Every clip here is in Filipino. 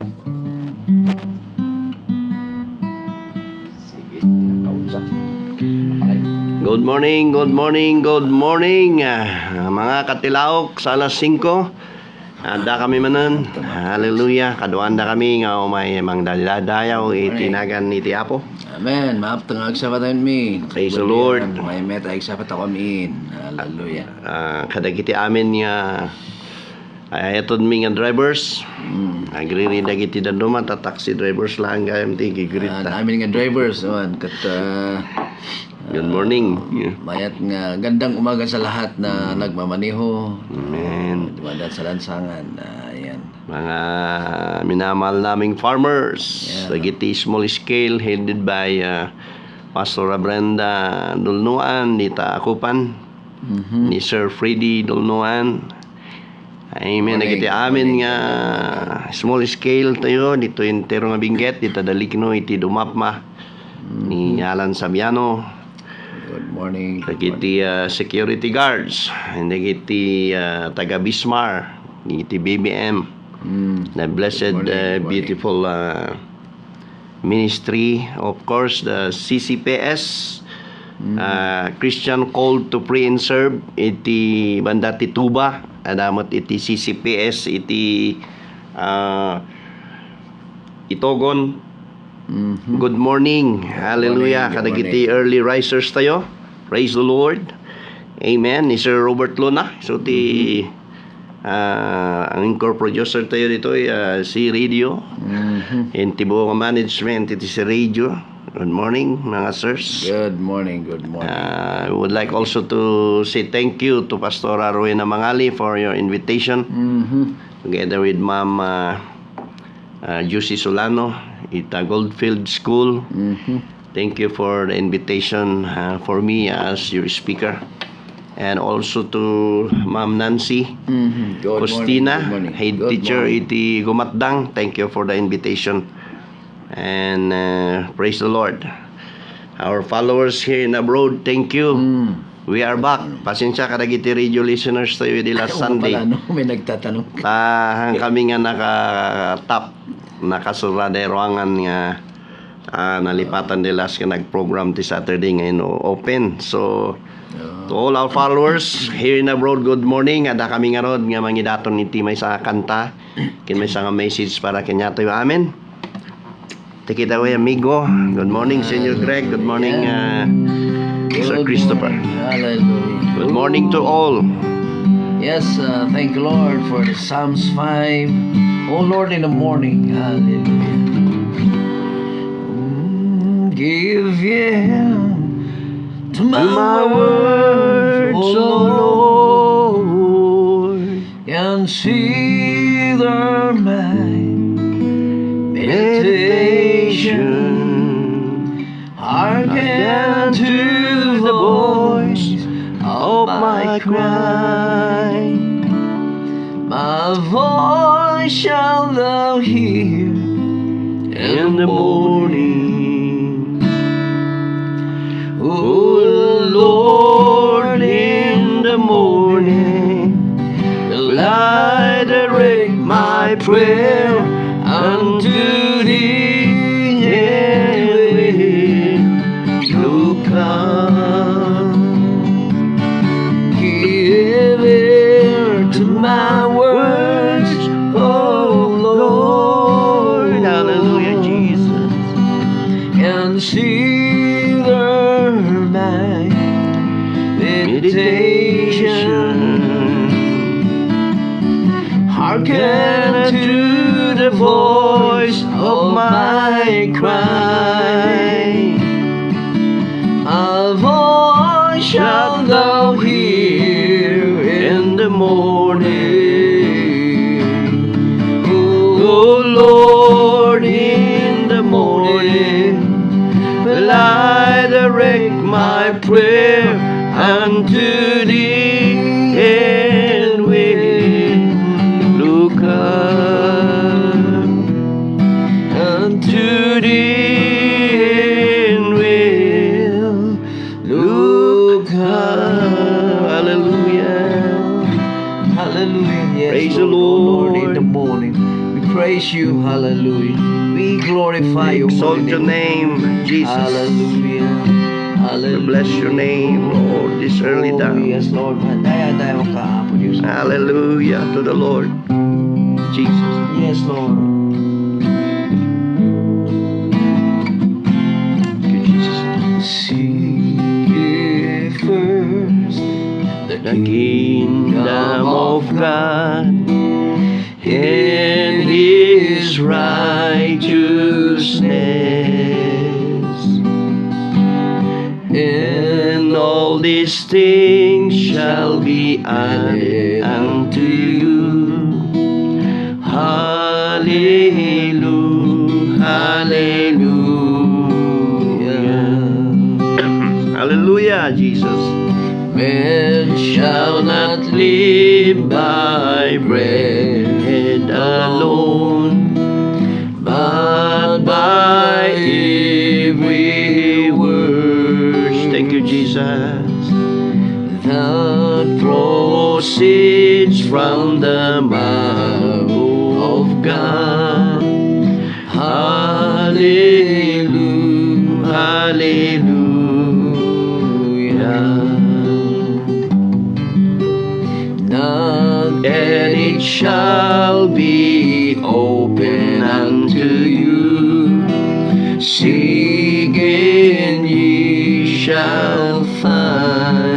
Good morning, good morning, good morning mga katilaok sa alas 5 anda kami manan. Hallelujah. Kaduan da kami nga umay mang daladayaw itinagan iti Apo. Amen. Maaptang agsapat amin. Praise the Lord. May meta agsapat ako amin. Hallelujah. Kadagiti amin nga ayatod mi nga drivers. Agriri dagiti daduma ta taxi drivers lang gayam ti gigrita. Amin nga drivers man kat Good morning. mayat nga gandang umaga sa lahat na nagmamaniho. Amen. Dumadaan sa lansangan. Ayan. Mga minamahal naming farmers, Yeah. Dagiti small scale headed by Pastor Brenda Dulnuan, Nita Akupan, ni Sir Freddy Dulnuan. Amen. Dagiti amin nga small scale tayo dito intero nga bingget dito dalikno iti dumapma ni Alan Sabiano. Good morning. Dagiti security guards, dagiti taga Bismar, iti BBM. The blessed, Good morning. beautiful ministry, of course, the CCPS, Christian Called to Pray and Serve, iti banda ti Tuba, adamot iti CCPS, iti Itogon. Good morning. Hallelujah. Good Kadagiti early risers tayo. Praise the Lord. Amen. Ni Sir Robert Luna. So ang anchor producer tayo dito ay si Radio. And tibuong management iti si Radio. Good morning mga sirs. Good morning. Good morning. I would like also to say thank you to Pastor Rowena Mangali for your invitation. Together with Ma'am Juicy Solano, Ita Goldfield School. Thank you for the invitation for me as your speaker. And also to Ma'am Nancy Good Costina, morning. head Good teacher morning. iti Gumatdang. Thank you for the invitation. And praise the Lord. Our followers here in abroad, thank you. We are back. Pasensya kadagiti radio listeners tayo di last Sunday. May nagtatanong. Kami nga naka-top nakasurada ruangan nga nalipatan nila sa nag-program ti Saturday ngayon open. So to all our followers here in abroad, good morning. Ada kami nga rod nga mangidaton iti may sa kanta kin may sa nga message para kanya tayo. Amen. Take it away, amigo. Good morning, Senior Greg. Good morning, Sir Christopher. Hallelujah. Good morning to all. Yes, thank you, Lord, for the Psalms 5. Oh, Lord, in the morning. Hallelujah. Give ear to my words, oh Lord, and see my meditation. Hearken to the voice of my cry. My voice shall thou hear In the morning, O Lord, in the morning, will I direct my prayer unto thee, and will come. Give ear to my words, O Lord. hallelujah, Jesus. And see my meditation. Hearken to the voice of my cry. A voice shalt thou hear in the morning. O Lord, in the morning will I direct my prayer unto thee, and will look up unto thee, and will look up. Hallelujah. Hallelujah. Yes, Praise the Lord, in the Lord. morning. We praise praise you. Hallelujah. We glorify your Exalt holy your name, Jesus. Hallelujah. We Hallelujah. bless your name, Lord, this early Oh, time. yes, Lord. Daya mo ka po, Diyos. Hallelujah to the Lord. Jesus. Yes, Lord. Thank you, Jesus. Seek ye first The kingdom of God and His righteousness, and all these things shall be added unto you. Hallelujah, hallelujah. Hallelujah, Jesus. Men Shall not live by bread alone, but by every word. Thank you, Jesus. That proceeds from the mouth of God. Hallelujah, hallelujah. And it shall be open unto you. Seek and ye shall find.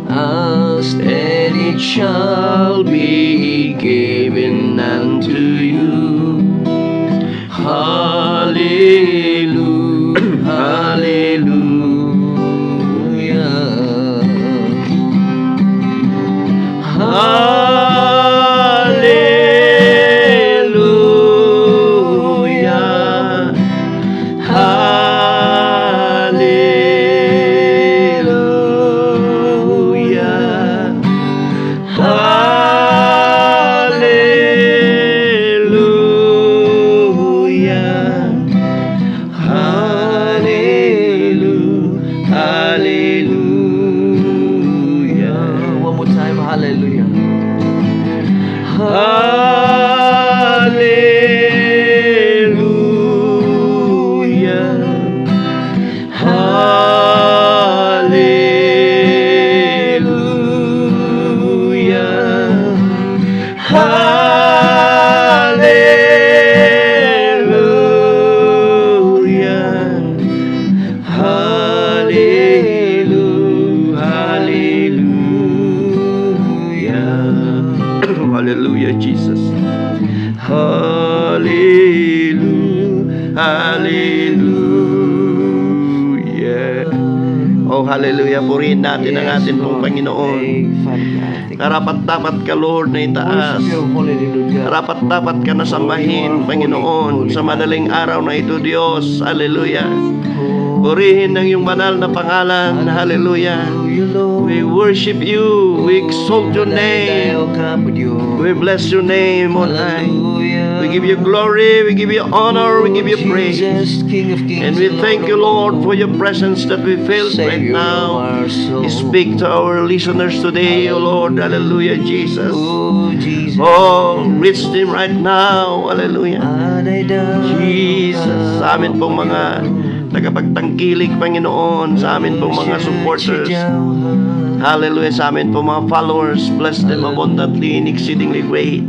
Ask and it shall be given unto you. Hallelujah, hallelujah. Hallelujah. Hallelujah. Hallelujah. Hallelujah. Hallelujah. One more time. Hallelujah. Hallelujah. Hallelujah. Hallelujah. Hallelujah. Hallelujah, Jesus. Hallelujah. Hallelujah. Oh, hallelujah. Purihin natin ang ating pong Panginoon. Karapat-dapat ka, Lord, na itaas. Karapat-dapat ka na sambahin, Panginoon, sa madaling araw na ito, Diyos. Hallelujah. Purihin ang iyong banal na pangalan. Hallelujah. We worship you. We exalt your name. We bless your name on high. We give you glory. We give you honor. We give you praise. And we thank you, Lord, for your presence that we feel right now. Speak to our listeners today, O Lord. Hallelujah, Jesus. Oh, reach them right now. Hallelujah. Jesus, sa amin pong mga tagapagtangkilik, Panginoon, sa amin pong mga supporters. Hallelujah, sa amin pong mga followers. Bless them abundantly and exceedingly great.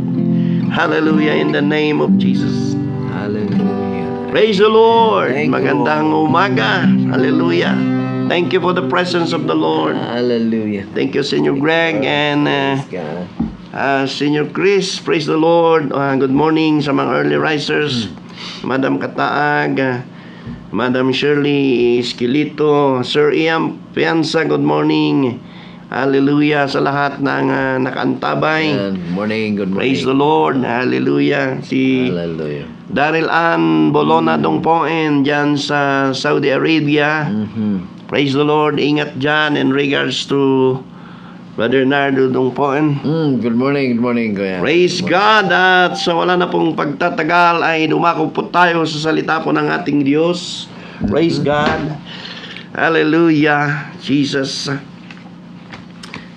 Hallelujah, in the name of Jesus. Hallelujah. Praise the Lord. Thank you, Magandang umaga. Hallelujah. Thank you for the presence of the Lord. Hallelujah. Thank you, Senior Greg and God. Senior Chris. Praise the Lord. Good morning sa mga early risers. Madam Kataag, Madam Shirley Esquilito, Sir Ian Pianza, good morning. Hallelujah sa lahat ng nakaantabay. Good morning. Good morning. Praise the Lord. Hallelujah. Si Hallelujah. Daryl Ann Bolona Dongpoen dyan sa Saudi Arabia. Praise the Lord. Ingat dyan in regards to Brother Nardo Dongpoen. Good morning. Good morning, Kuya. Praise God. At sa wala na pong pagtatagal ay dumako po tayo sa salita po ng ating Diyos. Praise God. Hallelujah. Jesus.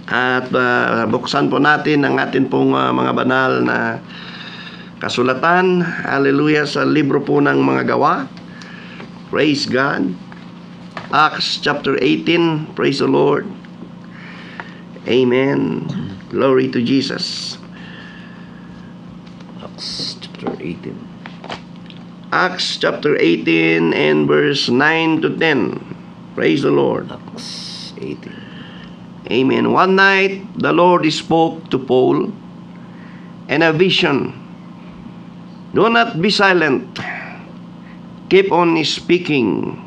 At buksan po natin ang atin pong mga banal na kasulatan. Hallelujah, sa libro po ng mga gawa. Praise God. Acts chapter 18. Praise the Lord. Amen. Glory to Jesus. Acts chapter 18. Acts chapter 18 and verse 9 to 10. Praise the Lord. Acts 18. Amen. One night, the Lord spoke to Paul in a vision. Do not be silent. Keep on speaking.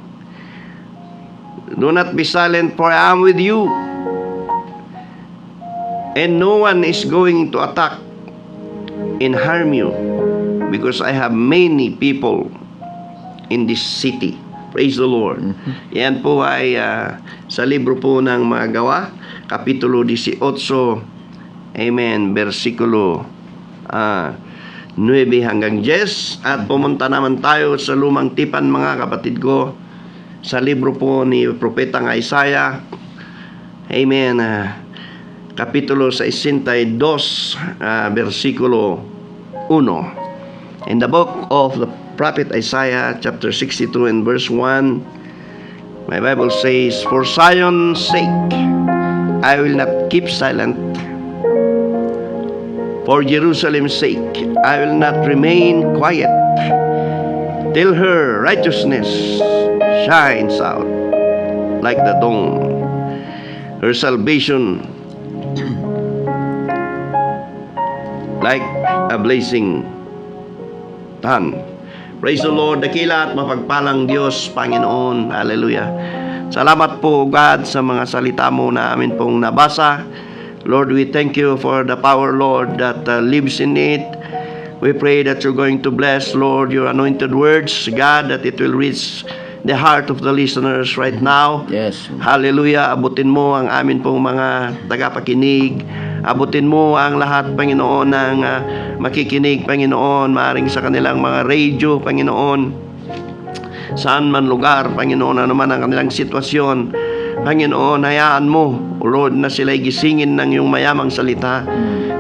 Do not be silent, for I am with you. And no one is going to attack and harm you, because I have many people in this city. Praise the Lord. Yan po ay sa libro po ng mga gawa, Kapitulo 18. Amen. Versikulo 9 hanggang 10. At pumunta naman tayo sa lumang tipan, mga kapatid ko, sa libro po ni Propetang Isaiah. Amen. Kapitulo 62, versikulo 1. In the book of the prophet Isaiah, chapter 62 and verse 1, my Bible says, "For Zion's sake, I will not keep silent. For Jerusalem's sake, I will not remain quiet, till her righteousness shines out like the dawn, her salvation like a blazing sun." Praise the Lord. Dakila at mapagpalang Diyos, Panginoon. Hallelujah. Salamat po, God, sa mga salita mo na amin pong nabasa. Lord, we thank you for the power, Lord, that lives in it. We pray that you're going to bless, Lord, your anointed words, God, that it will reach the heart of the listeners right now. Yes. Hallelujah. Abutin mo ang amin pong mga tagapakinig. Abutin mo ang lahat, Panginoon, ng makikinig, Panginoon, maaring sa kanilang mga radio, Panginoon, saan man lugar, Panginoon, ano man ang kanilang sitwasyon. Panginoon, hayaan mo, Lord, na sila'y gisingin ng iyong mayamang salita.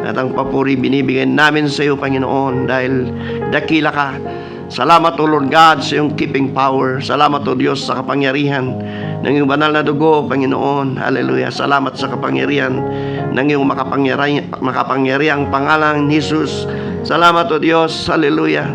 At ang papuri binibigay namin sa iyo, Panginoon, dahil dakila ka. Salamat, O Lord God, sa iyong keeping power. Salamat, O Diyos, sa kapangyarihan ng iyong banal na dugo, Panginoon. Hallelujah. Salamat sa kapangyarihan ng iyong makapangyarihang pangalan, Jesus. Salamat, O Diyos. Hallelujah.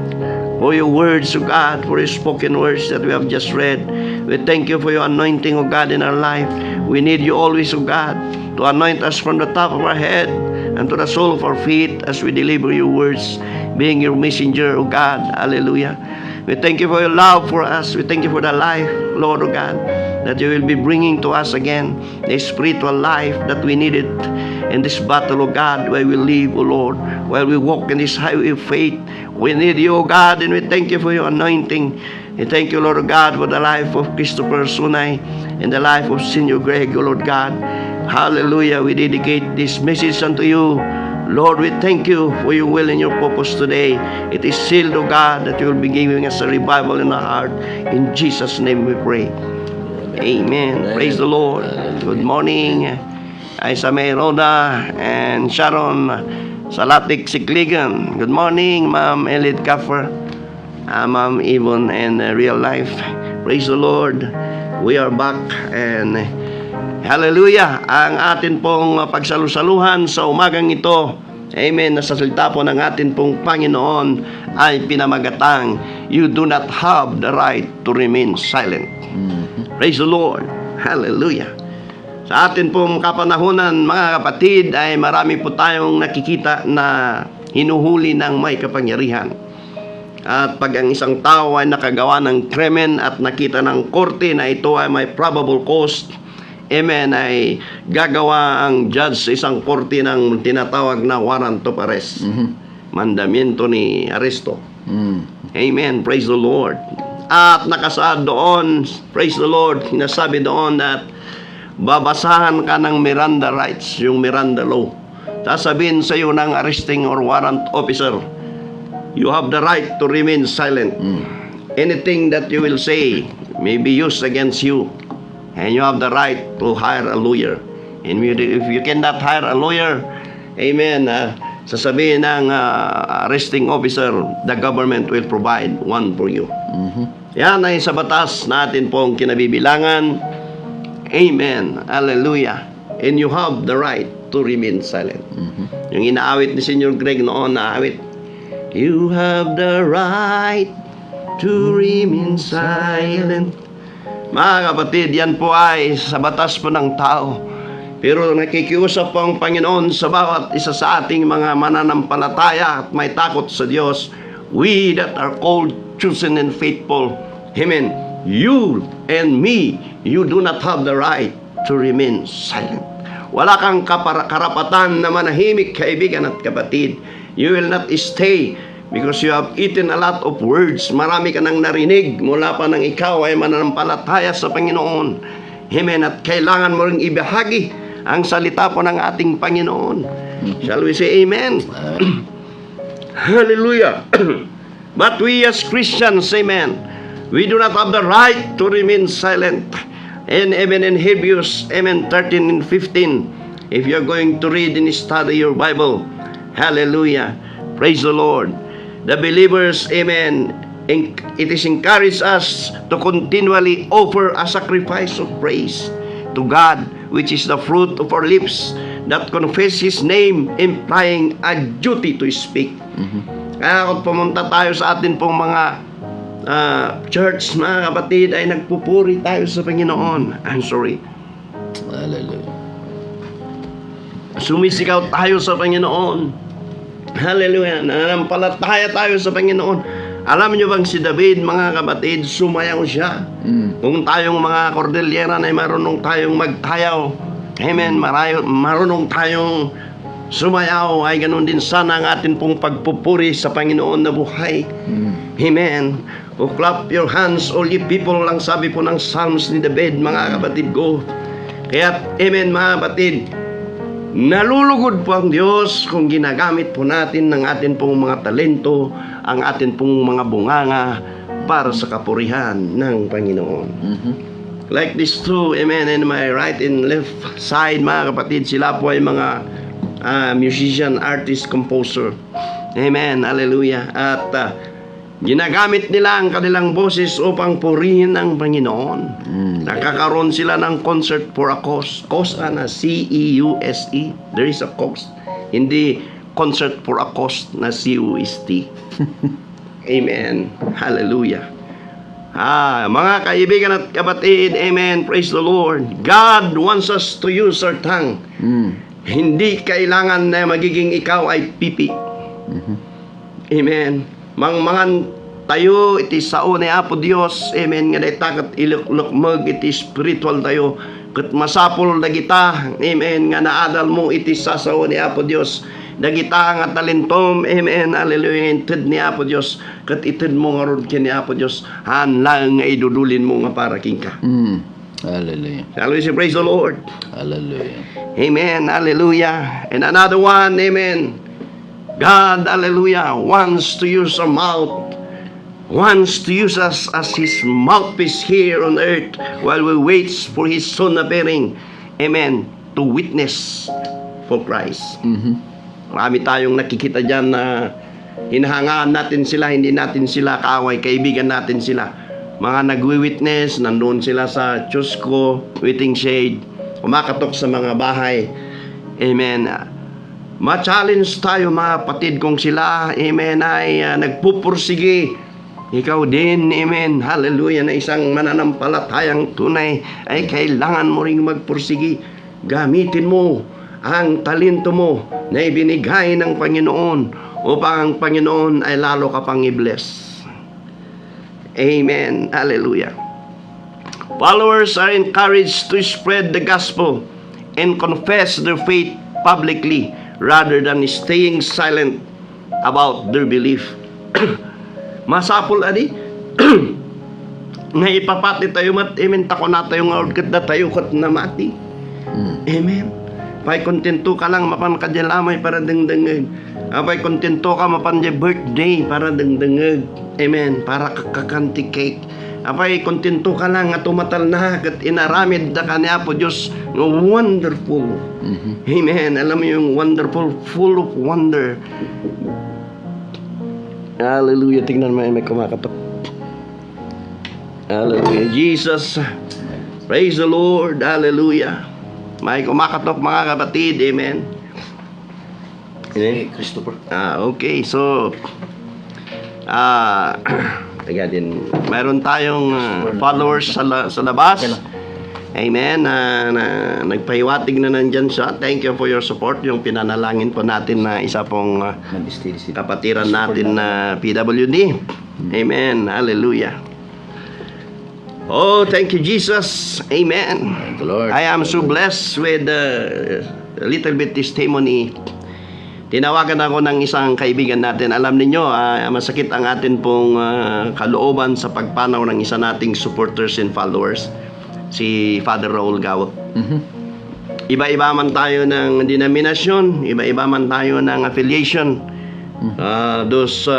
For your words, O God, for your spoken words that we have just read. We thank you for your anointing, O God, in our life. We need you always, O God, to anoint us from the top of our head and to the sole of our feet as we deliver your words, being your messenger, O God. Hallelujah. We thank you for your love for us. We thank you for the life, Lord, O God, that you will be bringing to us again, the spiritual life that we needed in this battle, O God, where we live, O Lord, while we walk in this highway of faith. We need you, O God, and we thank you for your anointing. We thank you, Lord God, for the life of Christopher Sunay and the life of Senior Greg, O Lord God. Hallelujah. We dedicate this message unto you. Lord, we thank you for your will and your purpose today. It is sealed, O God, that you will be giving us a revival in our heart. In Jesus' name we pray. Amen. Praise the Lord. Good morning, Isa May Roda and Sharon Salatik Sikligan. Good morning, Ma'am Elite Kaffer, Ma'am Yvonne, and real life. Praise the Lord. We are back and hallelujah. Ang atin pong pagsalusaluhan sa umagang ito, amen, nasa salita po ng atin pong Panginoon ay pinamagatang, you do not have the right to remain silent. Praise the Lord. Hallelujah. Sa atin pong kapanahunan, mga kapatid, ay marami po tayong nakikita na hinuhuli ng may kapangyarihan. At pag ang isang tao ay nakagawa ng krimen at nakita ng korte na ito ay may probable cause, amen, ay gagawa ang judge sa isang korte ng tinatawag na warrant of arrest. Mandamiento ni aresto. Amen. Praise the Lord. At nakasaad doon, praise the Lord, sinasabi doon that babasahan ka ng Miranda rights, yung Miranda law. Sasabihin sa iyo ng arresting or warrant officer, you have the right to remain silent. Anything that you will say may be used against you, and you have the right to hire a lawyer And if you cannot hire a lawyer, amen, sasabihin ng arresting officer, the government will provide one for you. Yan ay sa batas natin pong kinabibilangan. Amen. Hallelujah. And you have the right to remain silent. Yung inaawit ni Senior Greg noon na awit, you have the right to remain silent. Mga kapatid, yan po ay sa batas po ng tao. Pero nakikiusap po ang Panginoon sa bawat isa sa ating mga mananampalataya at may takot sa Diyos. We that are called, chosen, and faithful. Amen. You and me, you do not have the right to remain silent. Wala kang karapatan na manahimik, kaibigan at kapatid. You will not stay because you have eaten a lot of words. Marami ka nang narinig mula pa nang ikaw ay mananampalataya sa Panginoon. Amen. At kailangan mo rin ibahagi ang salita po ng ating Panginoon. Shall we say amen? Hallelujah. But we as Christians, amen, we do not have the right to remain silent. And even in Hebrews, amen, 13 and 15, if you're going to read and study your Bible, hallelujah, praise the Lord. The believers, amen, it is encouraged us to continually offer a sacrifice of praise to God, which is the fruit of our lips that confess His name, implying a duty to speak. Kaya kung pumunta tayo sa atin pong mga church, mga kapatid, ay nagpupuri tayo sa Panginoon. I'm sorry. Hallelujah. Sumisigaw tayo sa Panginoon. Hallelujah. Nananampalataya tayo sa Panginoon. Alam niyo bang si David, mga kapatid, sumayaw siya. Kung tayong mga Cordillera na marunong tayong magtayaw, amen, marunong tayong sumayaw, ay ganun din sana ang atin pong pagpupuri sa Panginoon na buhay. Amen. O clap your hands, all ye people, lang sabi po ng Psalms ni David, mga kapatid ko. Kaya, amen, mga kapatid, nalulugod po ang Diyos kung ginagamit po natin ng atin pong mga talento, ang atin pong mga bunganga para sa kapurihan ng Panginoon. Like this too, amen, in my right and left side, mga kapatid, sila po ay mga musician, artist, composer. Amen, hallelujah. At ginagamit nila ang kanilang boses upang purihin ang Panginoon. Nakakaroon sila ng concert for a cause. Cause na C-E-U-S-E. There is a cause. Hindi concert for a cause na C-U-S-T. Amen. Hallelujah. Mga kaibigan at kapatid, amen, praise the Lord. God wants us to use our tongue. Hindi kailangan na magiging ikaw ay pipi. Amen. Mangmangan tayo, iti sao ni Apo Dios, amen, nga day takat ilukmag, iti spiritual tayo, kat masapol na kita, amen, nga naadal mo, iti sasaw ni Apo Dios, dagita nga talentom, amen, hallelujah, intid ni Apo Dios, kat itid mo nga rod ni Apo Dios, hanlang nga idudulin mo nga para king ka. Hallelujah. Shall we say praise the Lord? Hallelujah. Amen, hallelujah. And another one, amen, God, hallelujah, wants to use our mouth, wants to use us as His mouthpiece here on earth while we wait for His soon appearing, amen, to witness for Christ. Marami tayong nakikita dyan na hinahangaan natin sila, hindi natin sila kaaway, kaibigan natin sila. Mga nagwi-witness, nandun sila sa Chusco, Waiting Shade, kumakatok sa mga bahay. Amen. Ma-challenge tayo, mga kapatid, kung sila, amen, ay nagpupursige. Ikaw din, amen, hallelujah, na isang mananampalatayang tunay, ay kailangan mo ring magpursige. Gamitin mo ang talento mo na ibinigay ng Panginoon upang ang Panginoon ay lalo ka pang i-bless. Amen, hallelujah. Followers are encouraged to spread the gospel and confess their faith publicly rather than staying silent about their belief. Masapol adi nga ipapati tayo mat, amen, tako na tayo nga orgat na tayo kat na mati. Amen. Pay kontento ka lang mapan ka dyan lamay para dengdengeg. Pay kontento ka mapan dyan birthday para dengdengeg. Amen. Para kakakanti cake. apay kontento ka lang nga tumatal na kat inaramid da kanya po Diyos nga wonderful. Amen. Alam mo yung wonderful, full of wonder. Hallelujah. Tingnan mo, may kumakatok. Hallelujah. Jesus. Praise the Lord. Hallelujah. May kumakatok mga kapatid. Amen. Hey, Christopher. Okay. So, taga din. Mayroon tayong followers sa labas. Amen. Na nagpahiwatig na nandyan siya. Thank you for your support. Yung pinanalangin po natin na isa pong kapatiran natin na PWD. Amen. Hallelujah. Oh, thank you, Jesus. Amen. Thank you, Lord. I am so blessed with a little bit testimony. Tinawagan ako ng isang kaibigan natin. Alam niyo, masakit ang atin pong kalooban sa pagpanaw ng isa nating supporters and followers, si Father Raul Gawat. Iba-iba man tayo ng denominasyon, iba-iba man tayo ng affiliation. Those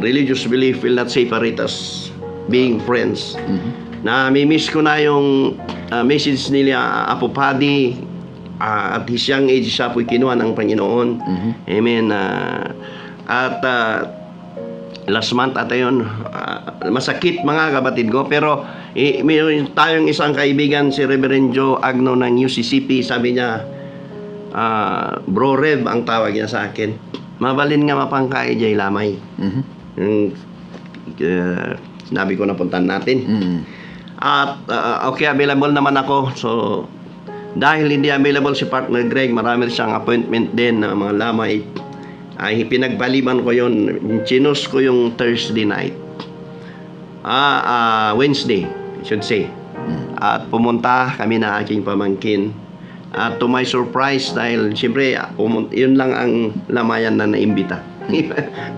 religious belief will not separate us, being friends. Na-miss ko na yung message nila Apo Paddy. At his young age, siya po'y kinuha ng Panginoon. Amen. At last month ata yun, masakit mga kapatid ko, pero mayroon tayong isang kaibigan, si Reverend Joe Agno ng UCCP. Sabi niya, Bro Rev ang tawag niya sa akin, mabalin nga mapangkay jay lamay. Sinabi ko na puntan natin. At okay, available naman ako. So dahil hindi available si Partner Greg, marami siyang appointment din na mga lamay. Ay pinagbaliban ko yun. Chinus ko yung Thursday night. Wednesday, I should say. At pumunta kami na aking pamangkin. At to my surprise, dahil siyempre, yun lang ang lamayan na naimbita.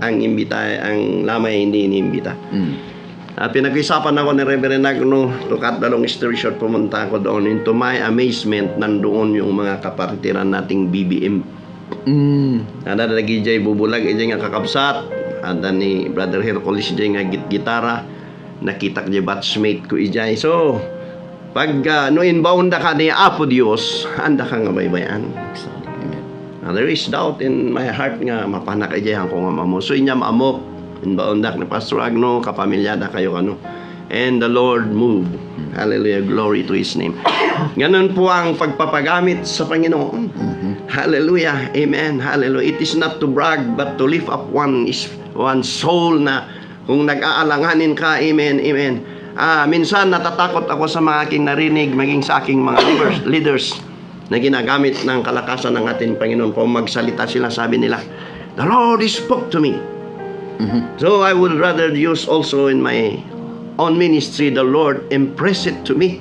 ang lamay hindi iniimbita. Pinag-isapan ako ni Reverend Agno, to cut the long story short, pumunta ako doon. And to my amazement, nandoon yung mga kapartiran nating BBM. Ada lagi jay bubulag, ijay nga kakabsat. Ada ni Brother Hercules jay nga gitara. Nakita ko jay batchmate ko ijay. So, pag no inbound ka ni Apo Dios, anda ka nga baybayan. There is doubt in my heart nga mapanak ijay ang kung mamo. So, inya maamok. Inbaundak ni Pastor Agno, kapamilyada kayo kano. And the Lord moved. Hallelujah, glory to His name. Ganun po ang pagpapagamit sa Panginoon. Hallelujah, amen, hallelujah. It is not to brag, but to lift up one soul na kung nag-aalanganin ka, amen, amen. Minsan natatakot ako sa mga aking narinig, maging sa aking mga leaders na ginagamit ng kalakasan ng ating Panginoon. Kung magsalita sila, sabi nila, the Lord spoke to me. So I would rather use also in my own ministry, the Lord impress it to me.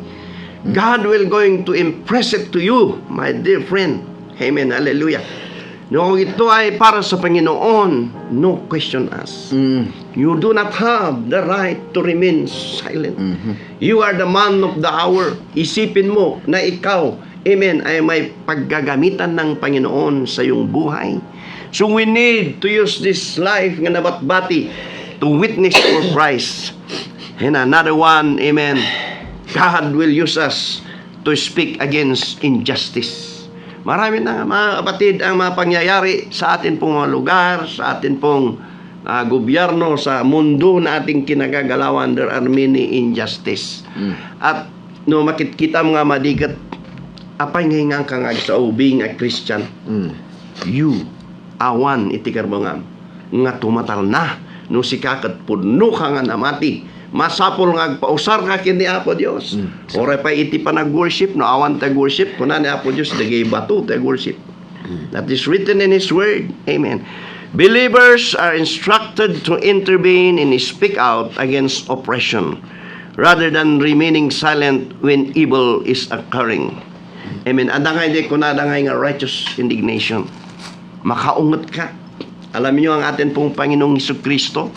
God will going to impress it to you, my dear friend. Amen, hallelujah. No, ito ay para sa Panginoon. No question asked. You do not have the right to remain silent. You are the man of the hour. Isipin mo na ikaw, amen, ay may paggagamitan ng Panginoon sa iyong buhay. So we need to use this life nga nabatbati to witness for Christ. And another one, amen, God will use us to speak against injustice. Marami na mga kapatid ang mga pangyayari sa atin pong mga lugar, sa atin pong gobyerno, sa mundo na ating kinagagalawan. There are many injustice. At no makikita mga madigat, apay ngayon kang sa being a Christian, you awan itikar mo nga tumatal na no si kakat puno ka nga namati masapol nga pausar ka kini Apo Dios. Ora pa iti pa nag-worship no awan tag worship kunan ni Apo Dios dagay bato tag worship. That is written in His word. Amen. Believers are instructed to intervene and speak out against oppression rather than remaining silent when evil is occurring. Amen. Adangay di kunadangay nga righteous indignation. Makaungot ka. Alam niyo ang atin pong Panginoong Hesukristo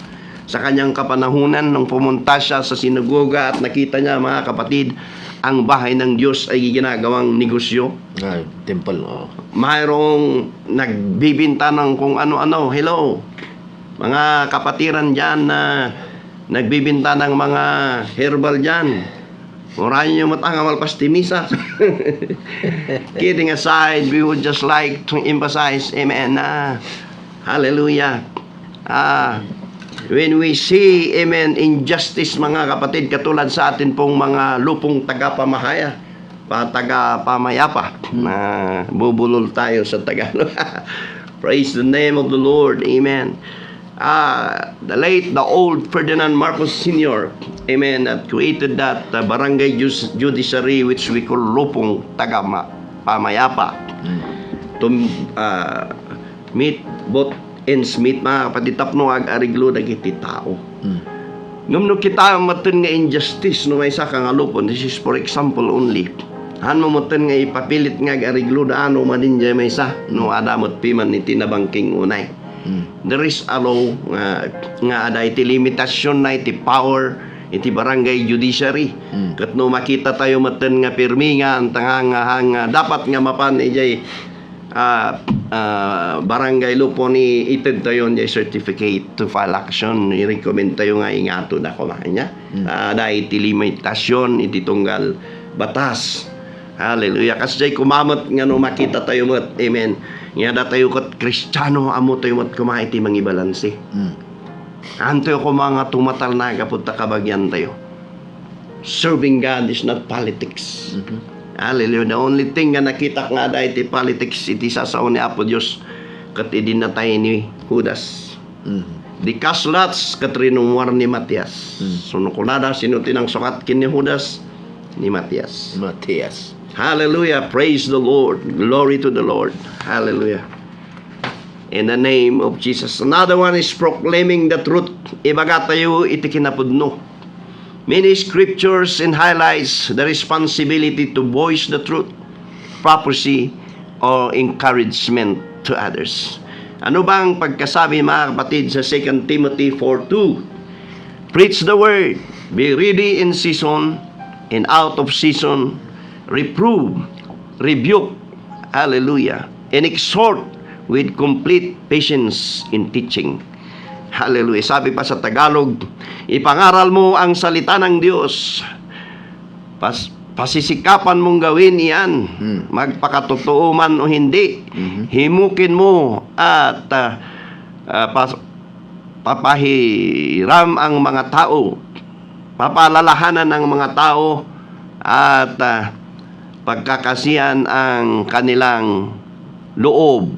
sa kanyang kapanahunan nung pumunta siya sa sinagoga at nakita niya mga kapatid ang bahay ng Diyos ay ginagawang negosyo. Temple. Mayroong nagbibinta ng kung ano-ano. Hello. Mga kapatiran dyan na nagbibinta ng mga herbal dyan. Murahin nyo matangamal pastimisa. Kidding aside, we would just like to emphasize, amen, hallelujah. When we see, amen, injustice, mga kapatid, katulad sa atin pong mga lupong tagapamayapa, na bubulol tayo sa Tagalog. Praise the name of the Lord, amen. The old Ferdinand Marcos Sr., amen, that created that barangay judiciary which we call lupong tagapamayapa to meet both ends meet, mga kapatid, tapno ag-ariglo dagiti tao. Ngam no kita maten nga injustice no may saka nga lupon, this is for example only. Han mo maten nga ipapilit nga ag-ariglo daano maninja may sa no adamot piman ni tinabangking unay. There is a law nga ada iti limitasyon na iti power iti barangay judiciary. Kat no makita tayo maten nga pirmi nga ang tanga dapat nga mapan ijay barangay lupon ni ited tayo jay certificate to file action. I-recommend tayo nga ingato na kumanya. Ada iti limitasyon iti tunggal batas. Hallelujah. Kasi kumamot nga no makita tayo mat. Amen. Nga da tayo kat Kristiyano amo tayo mat kumahay ti mangibalansi. Antayo ko mga tumatal na kapunta kabagyan tayo. Serving God is not politics. Hallelujah. The only thing nga nakita nga da iti politics iti sasaon ni Apo Diyos kat idinatay ni Judas. Di kaslats kat rinumwar ni Matias. Sunukunada sino tinang sukat kin ni Judas? Ni Matias. Hallelujah. Praise the Lord. Glory to the Lord. Hallelujah. In the name of Jesus. Another one is proclaiming the truth. Ibaga tayo iti kinapudno. Many scriptures and highlights the responsibility to voice the truth, prophecy, or encouragement to others. Ano bang pagkasabi, mga kapatid, sa 2 Timothy 4:2? Preach the word. Be ready in season and out of season. Reprove, rebuke, hallelujah, and exhort with complete patience in teaching. Hallelujah. Sabi pa sa Tagalog, ipangaral mo ang salita ng Diyos. Pasisikapan mong gawin iyan. Magpakatotoo man o hindi. Himukin mo at papahiram ang mga tao. Papalalahanan ng mga tao at pagkakasiyan ang kanilang loob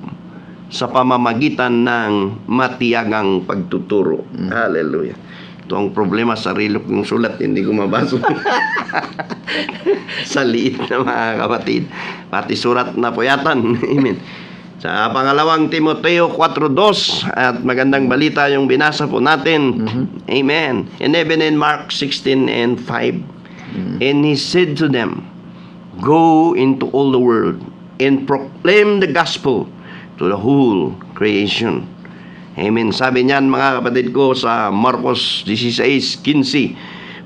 sa pamamagitan ng matiyagang pagtuturo. Hallelujah. Ito ang problema, sarili kong sulat, hindi ko mabasa. Sa liit na mga kapatid. Pati surat na puyatan. Amen. Sa pangalawang Timoteo 4:2, at magandang balita yung binasa po natin. Amen. And even in Mark 16:5. And he said to them, go into all the world and proclaim the gospel to the whole creation. Amen. Sabi niyan, mga kapatid ko, sa Marcos 16:15,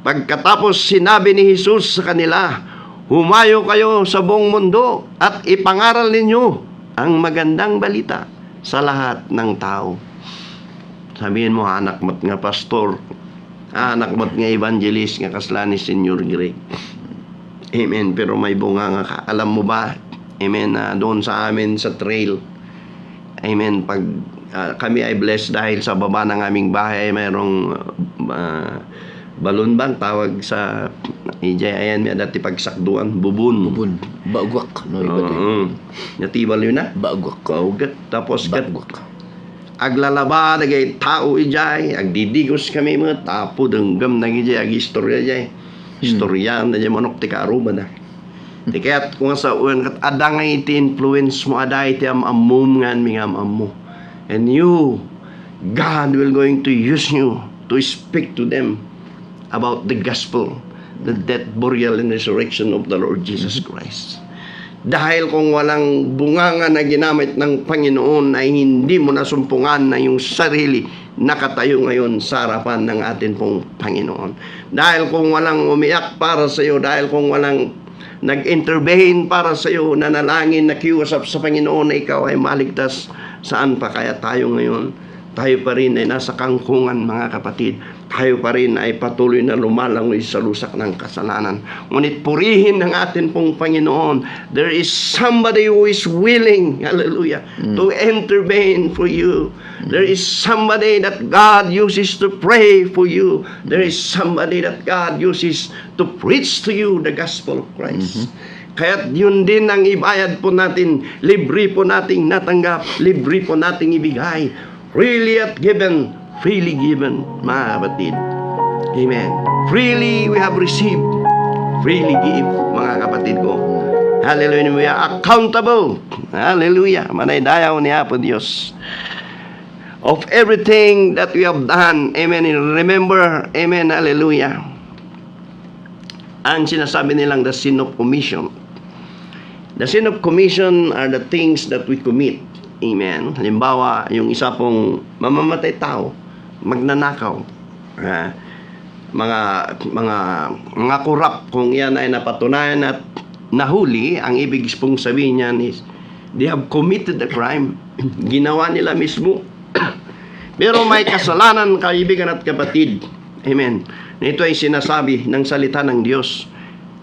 pagkatapos sinabi ni Jesus sa kanila, humayo kayo sa buong mundo at ipangaral ninyo ang magandang balita sa lahat ng tao. Sabihin mo, anak mo't nga pastor, anak mo't nga evangelist, nga kasla ni Senior Greg. Amen. Pero may bunga nga ka. Alam mo ba, amen, doon sa amin sa trail, amen, pag kami ay blessed dahil sa baba ng aming bahay mayroong balon bang tawag sa ayan may dati pagsakduan bubun Bagwak no natibal yun na bagwak tapos aglalaba nagay tao ijay agdidigos kami mo tapo denggam nagijay ag istorya jay istoryan na jay manok ti karuba na ti kaya't kung sa uwan kat adangay iti influence mo aday ti amamum ngan mingam ammo. And you, God will going to use you to speak to them about the gospel, the death, burial, and resurrection of the Lord Jesus Christ. Dahil kung walang bunganga na ginamit ng Panginoon ay hindi mo nasumpungan na yung sarili nakatayo ngayon sa harapan ng atin pong Panginoon. Dahil kung walang umiyak para sa iyo, dahil kung walang nag-intervene para sa iyo, nanalangin, nakiusap sa Panginoon na ikaw ay maligtas, saan pa kaya tayo ngayon? tayo pa rin ay nasa kangkungan, mga kapatid. Tayo pa rin ay patuloy na lumalangoy sa lusak ng kasalanan. Ngunit purihin ng atin pong Panginoon, there is somebody who is willing, hallelujah, to intervene for you. There is somebody that God uses to pray for you. There is somebody that God uses to preach to you the gospel of Christ. Kaya't yun din ang ibayad po natin, libre po nating natanggap, libre po nating ibigay. Freely at given, freely given, mga kapatid. Amen. Freely we have received, freely give, mga kapatid ko. Hallelujah. We are accountable. Hallelujah. Manaydayaw niya po Diyos. Of everything that we have done. Amen. Remember, amen, hallelujah. Ang sinasabi nilang the sin of commission. The sin of commission are the things that we commit. Amen. Halimbawa, yung isa pong mamamatay tao, magnanakaw, mga kurap, kung yan ay napatunayan at nahuli, ang ibig pong sabihin niyan is, they have committed the crime. Ginawa nila mismo. Pero may kasalanan, kaibigan at kapatid. Amen. Ito ay sinasabi ng salita ng Diyos.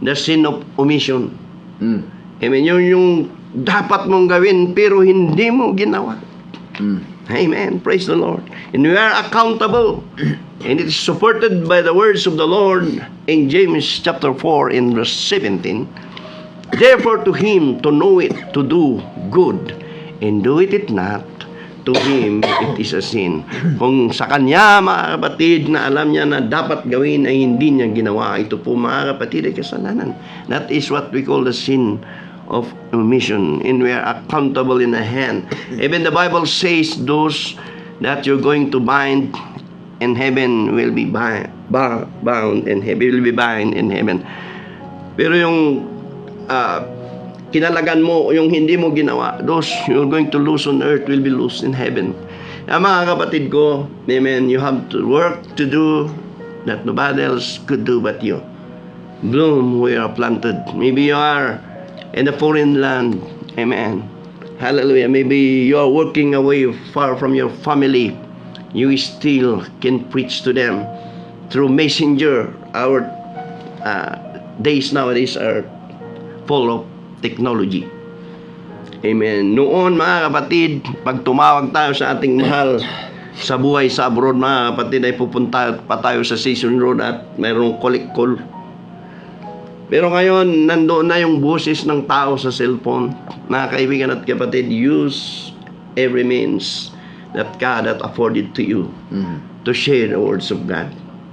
The sin of omission. Amen. Yung dapat mong gawin pero hindi mo ginawa. Amen. Praise the Lord. And we are accountable. And it is supported by the words of the Lord in James chapter 4 in verse 17. Therefore to him to know it, to do good, and do it not, to him it is a sin. Kung sa kanya, mga kapatid, na alam niya na dapat gawin ay hindi niya ginawa, ito po, mga kapatid, ay kasalanan. That is what we call the sin of omission, and we are accountable in the hand. Even the Bible says those that you're going to bind in heaven will be bound in heaven, will be bind in heaven. Pero yung kinalagan mo, yung hindi mo ginawa, those you're going to lose on earth will be lost in heaven. Mga kapatid ko, amen, you have to work to do that nobody else could do but you. Bloom where you are planted. Maybe you are in a foreign land. Amen. Hallelujah. Maybe you are working away far from your family. You still can preach to them through messenger. Our days nowadays are full of technology. Amen. Noon, mga kapatid, pag tumawag tayo sa ating mahal sa buhay sa abroad, mga kapatid, ay pupunta pa tayo sa Station Road at mayroong call. Pero ngayon, nandoon na yung boses ng tao sa cellphone. Mga kaibigan at kapatid, use every means that God has afforded to you to share the words of God.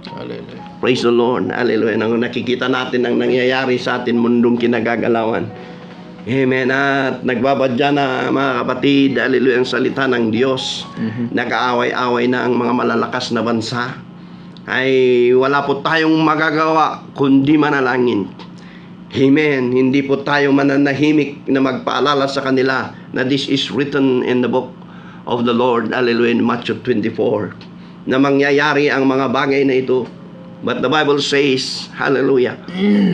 Hallelujah. Praise the Lord. Hallelujah. Nang nakikita natin ang nangyayari sa atin mundong kinagagalawan. Amen. At nagbabadya na, mga kapatid, hallelujah, ang salita ng Diyos. Nag-aaway-away na ang mga malalakas na bansa. Ay wala po tayong magagawa kundi manalangin. Amen. Hindi po tayo mananahimik na magpaalala sa kanila na this is written in the book of the Lord, hallelujah, in Matthew 24, na mangyayari ang mga bagay na ito. But the Bible says, hallelujah,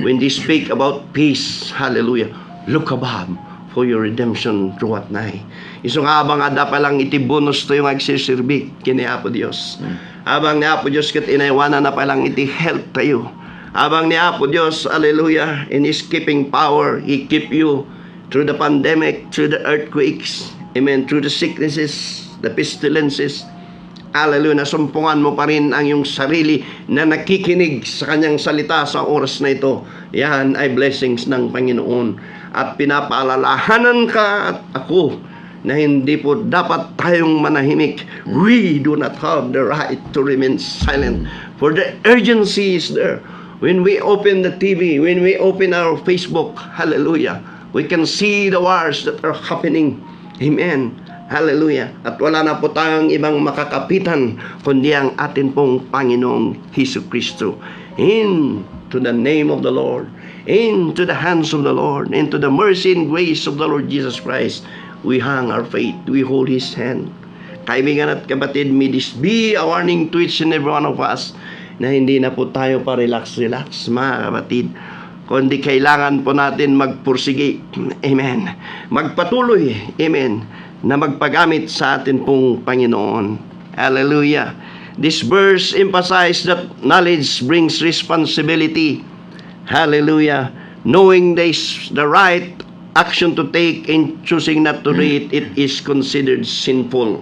when they speak about peace, hallelujah, look above, for your redemption throughout nigh. Iso nga abang ada pa lang iti bonus to yung agsisirbi kini Apo Dios. Abang ni Apo Dios ket inaywanan na pa lang iti help tayo. Abang ni Apo Dios, hallelujah, in His keeping power, He keep you through the pandemic, through the earthquakes, amen, through the sicknesses, the pestilences. Hallelujah, nasumpungan mo pa rin ang iyong sarili na nakikinig sa kanyang salita sa oras na ito. Yan ay blessings ng Panginoon. At pinapaalalahanan ka at ako na hindi po dapat tayong manahimik. We do not have the right to remain silent. For the urgency is there. When we open the TV, when we open our Facebook, hallelujah, we can see the wars that are happening. Amen. Hallelujah. At wala na po tayong ibang makakapitan kundi ang atin pong Panginoong Hesus Kristo. Into the name of the Lord, into the hands of the Lord, into the mercy and grace of the Lord Jesus Christ, we hang our faith, we hold His hand. Kaibigan at kapatid, may this be a warning to each and every one of us na hindi na po tayo pa relax, mga kapatid. Kundi kailangan po natin magpursige, amen, magpatuloy, amen, na magpagamit sa atin pong Panginoon. Hallelujah. This verse emphasizes that knowledge brings responsibility. Hallelujah. Knowing this, the right action to take and choosing not to read it is considered sinful.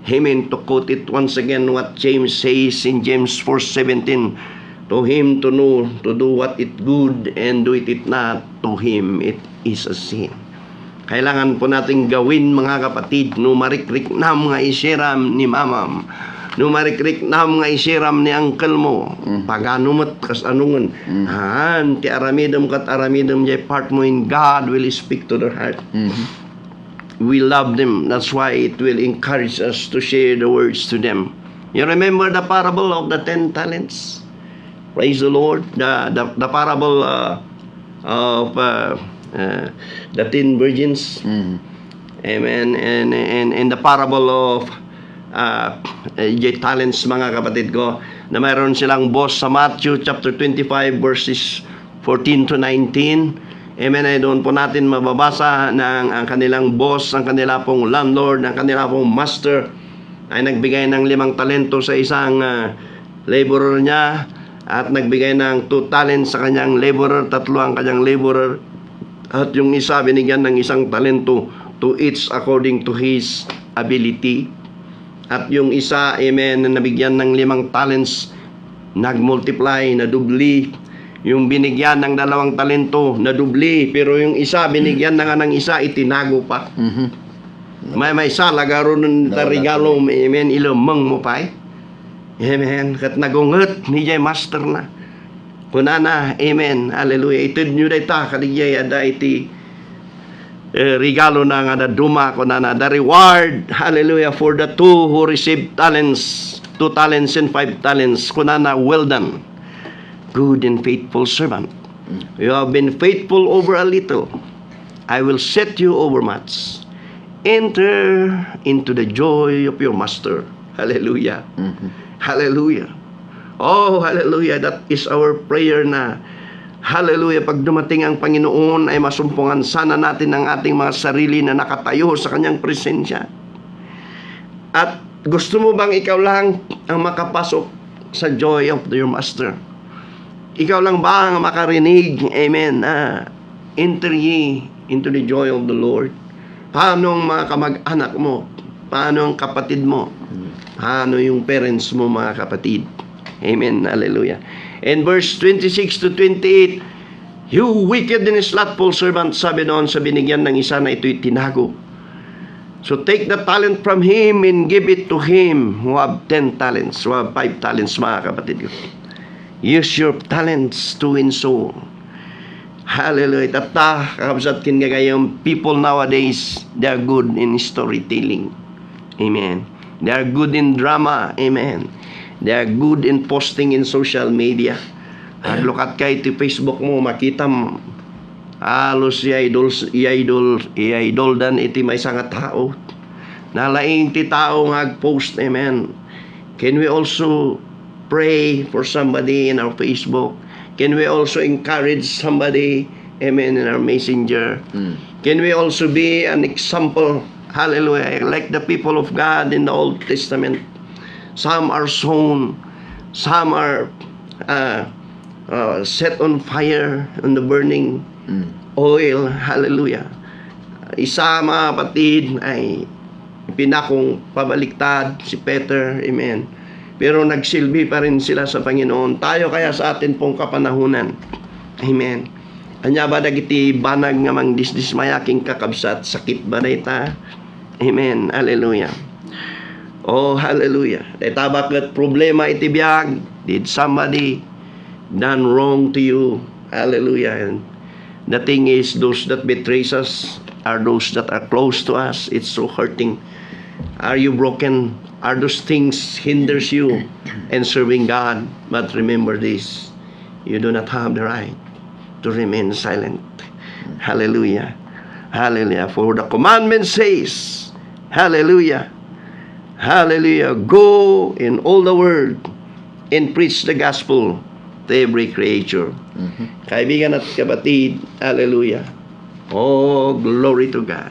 Amen. To quote it once again, what James says in James 4:17, to him to know, to do what it good and do it not, to him it is a sin. Kailangan po nating gawin, mga kapatid, numarikrik na mga isiram ni mamam, numarikrik na mga isiram ni uncle mo, paganumat kas anungan, ti aramidam kat aramidam jay part mo in God will speak to their heart. We love them. That's why it will encourage us to share the words to them. You remember the parable of the 10 talents? Praise the Lord. The parable of the 10 virgins. Amen. And the parable of talents, mga kapatid ko, na mayroon silang boss sa Matthew chapter 25 verses 14 to 19. Amen, ay doon po natin mababasa ng ang kanilang boss, ang kanila pong landlord, ang kanila pong master ay nagbigay ng 5 talento sa isang laborer niya at nagbigay ng 2 talents sa kanyang laborer, 3 ang kanyang laborer at yung isa binigyan ng 1 talento to each according to his ability. At yung isa, amen, na nabigyan ng 5 talents, nagmultiply, nadubli. Yung binigyan ng 2 talento, nadubli. Pero yung isa, binigyan na nga ng isa, itinago pa. May isa, lagaro nun regalo, amen, ilamang mo pa eh. Amen. Kat nagungot, ni jay master na. Kunana, amen, hallelujah. Itid nyo da ita, kaligay, ada iti regalo na nga na duma, kunana, the reward, hallelujah, for the 2 who received talents, 2 talents and 5 talents, kunana, well done, good and faithful servant. You have been faithful over a little, I will set you over much. Enter into the joy of your master. Hallelujah. Hallelujah. Oh, hallelujah. That is our prayer na, hallelujah, pag dumating ang Panginoon ay masumpungan sana natin ang ating mga sarili na nakatayo sa kanyang presensya. At gusto mo bang ikaw lang ang makapasok sa joy of your master? Ikaw lang ba ang makarinig, amen, enter ye into the joy of the Lord? Paano ang mga kamag-anak mo? Paano ang kapatid mo? Paano yung parents mo, mga kapatid? Amen, hallelujah. And verse 26 to 28, you wicked and slothful servant, sabi doon sa binigyan ng isa na ito'y tinago. So take the talent from him and give it to him who have 10 talents, who have 5 talents, mga kapatid ko. Use your talents to win soul. Hallelujah. Tata, kakabsat kinagayong people nowadays, they are good in storytelling. Amen. They are good in drama. Amen. They are good in posting in social media. Aglukat kay ti Facebook mo, makita mo, halos i-idol dan iti may nga tao. Nalaing ti tao nga post. Amen. Can we also pray for somebody in our Facebook? Can we also encourage somebody, amen, in our messenger? Can we also be an example, hallelujah, like the people of God in the Old Testament? Some are sown, some are set on fire on the burning oil, hallelujah. Isa, mga kapatid, ay pinakong pabaliktad si Peter, amen. Pero nagsilbi pa rin sila sa Panginoon. Tayo kaya sa atin pong kapanahunan. Amen. Anya ba dagiti banag nga mang dismayaking kakabsat, sakit ba na ita? Amen. Hallelujah. Oh, hallelujah. Ita bakit problema iti biyag? Did somebody done wrong to you? Hallelujah. And the thing is, those that betrays us are those that are close to us. It's so hurting. Are you broken? Are those things hinders you in serving God? But remember this, you do not have the right to remain silent. Hallelujah. Hallelujah. For the commandment says, hallelujah, hallelujah, go in all the world and preach the gospel to every creature. Kaibigan at kapatid, hallelujah. Oh, glory to God.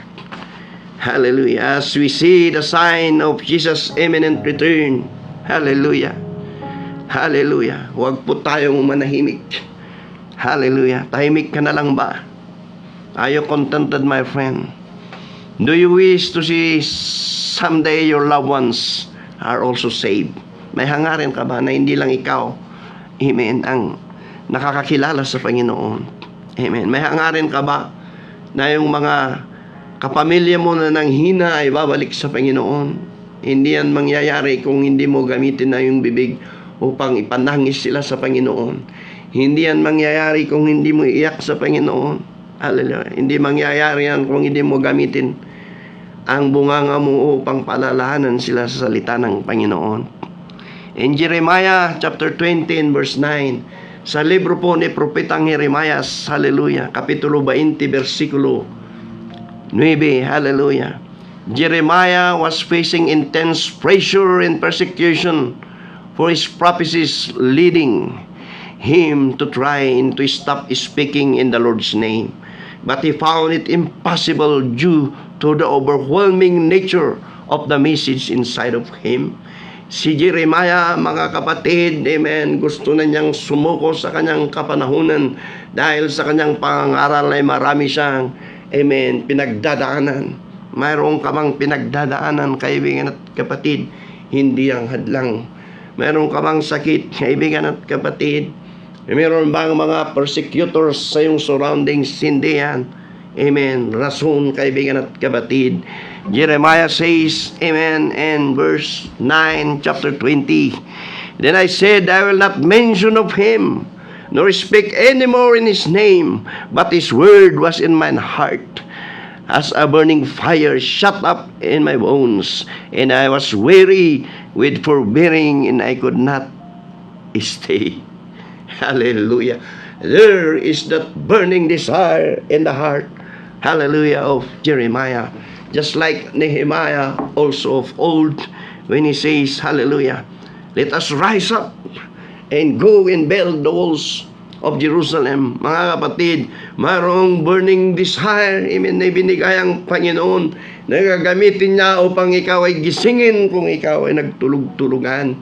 Hallelujah. As we see the sign of Jesus' imminent return. Hallelujah. Hallelujah. Huwag po tayong manahimik. Hallelujah. Tahimik ka na lang ba? Are you contented, my friend? Do you wish to see someday your loved ones are also saved? May hangarin ka ba na hindi lang ikaw, amen, ang nakakakilala sa Panginoon? Amen. May hangarin ka ba na yung mga kapamilya mo na nanghina ay babalik sa Panginoon? Hindi yan mangyayari kung hindi mo gamitin na yung bibig upang ipanangis sila sa Panginoon. Hindi yan mangyayari kung hindi mo iyak sa Panginoon. Hallelujah. Hindi mangyayari yan kung hindi mo gamitin ang bunganga mo upang palalahanan sila sa salita ng Panginoon. In Jeremiah chapter 20 and verse 9, sa libro po ni Propetang Jeremias, hallelujah, kapitulo 20, versikulo 9, hallelujah. Jeremiah was facing intense pressure and persecution for his prophecies, leading him to try and to stop speaking in the Lord's name. But he found it impossible due to the overwhelming nature of the message inside of him. Si Jeremiah, mga kapatid, amen, gusto na niyang sumuko sa kanyang kapanahunan dahil sa kanyang pangaral ay marami siyang, amen, pinagdadaanan. Mayroon ka bang pinagdadaanan, kaibigan at kapatid? Hindi ang hadlang. Mayroon ka bang sakit, kaibigan at kapatid? Mayroon bang mga persecutors sa iyong surroundings? Hindi yan. Amen. Rason, kaibigan at kapatid. Jeremiah says, amen, and verse 9, chapter 20. Then I said, I will not mention of him, nor speak any more in his name, but his word was in mine heart, as a burning fire shut up in my bones, and I was weary with forbearing, and I could not stay. Hallelujah. There is that burning desire in the heart, hallelujah, of Jeremiah. Just like Nehemiah also of old, when he says, hallelujah, let us rise up and go and build the walls of Jerusalem. Mga kapatid, mayroong burning desire, amen, na binigay ang Panginoon na gagamitin niya upang ikaw ay gisingin kung ikaw ay nagtulog-tulugan.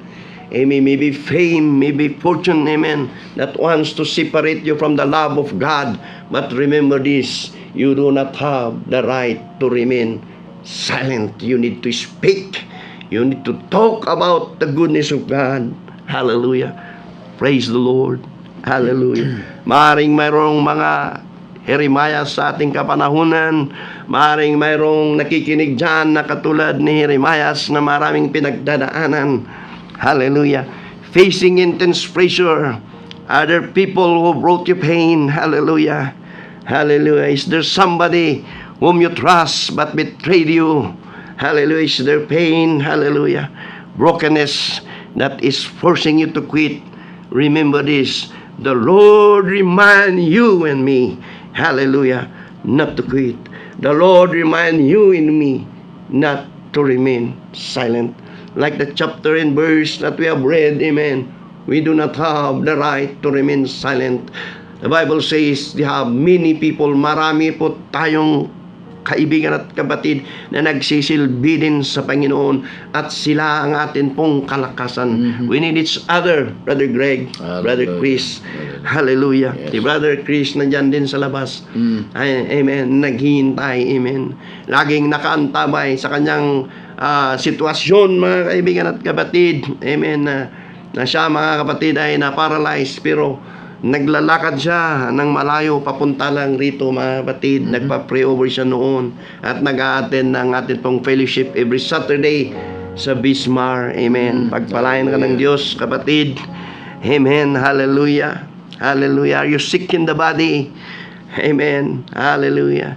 Amen. Maybe fame, maybe fortune, amen, that wants to separate you from the love of God. But remember this, you do not have the right to remain silent. You need to speak. You need to talk about the goodness of God. Hallelujah. Praise the Lord. Hallelujah. Maaring mayroong mga Jeremiah sa ating kapanahunan. Maaring mayroong nakikinig dyan na katulad ni Jeremiah na maraming pinagdadaanan. Hallelujah. Facing intense pressure. Other people who brought you pain. Hallelujah. Hallelujah. Is there somebody whom you trust but betrayed you? Hallelujah. Is there pain? Hallelujah. Brokenness that is forcing you to quit. Remember this. The Lord remind you and me. Hallelujah. Not to quit. The Lord remind you and me not to remain silent. Like the chapter and verse that we have read, amen, we do not have the right to remain silent. The Bible says, they have many people, marami po tayong kaibigan at kapatid na nagsisilbi din sa Panginoon at sila ang atin pong kalakasan. We need each other, Brother Greg, Brother Chris. Hallelujah. Yes. Si Brother Chris nandyan din sa labas. Ay, amen. Naghihintay, amen. Laging nakaantabay sa kanyang sitwasyon, mga kaibigan at kapatid. Amen. Na siya, mga kapatid, ay na-paralyzed, pero naglalakad siya ng malayo papunta lang rito, mga kapatid. Nagpa-pray over siya noon at nag-a-attend ng ating pong fellowship every Saturday sa Bismar. Amen. Pagpalain ka ng Diyos, kapatid. Amen. Hallelujah. Hallelujah. Are you sick in the body? Amen. Hallelujah.